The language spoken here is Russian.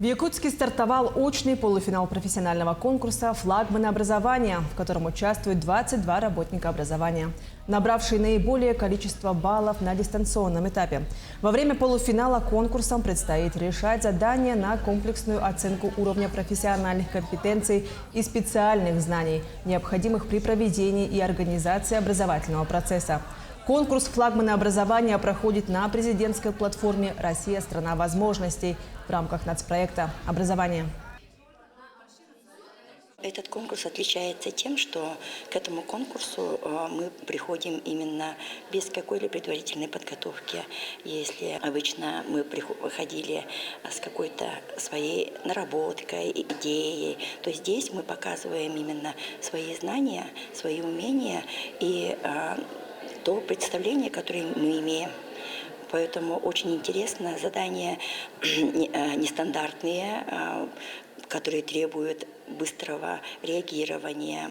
В Якутске стартовал очный полуфинал профессионального конкурса «Флагманы образования», в котором участвуют 22 работника образования, набравшие наиболее количество баллов на дистанционном этапе. Во время полуфинала конкурсом предстоит решать задания на комплексную оценку уровня профессиональных компетенций и специальных знаний, необходимых при проведении и организации образовательного процесса. Конкурс «Флагманы образования» проходит на президентской платформе «Россия – страна возможностей» в рамках нацпроекта «Образование». Этот конкурс отличается тем, что к этому конкурсу мы приходим именно без какой-либо предварительной подготовки. Если обычно мы выходили с какой-то своей наработкой, идеей, то здесь мы показываем именно свои знания, свои умения и то представление, которое мы имеем. Поэтому очень интересно, задания нестандартные, которые требуют быстрого реагирования,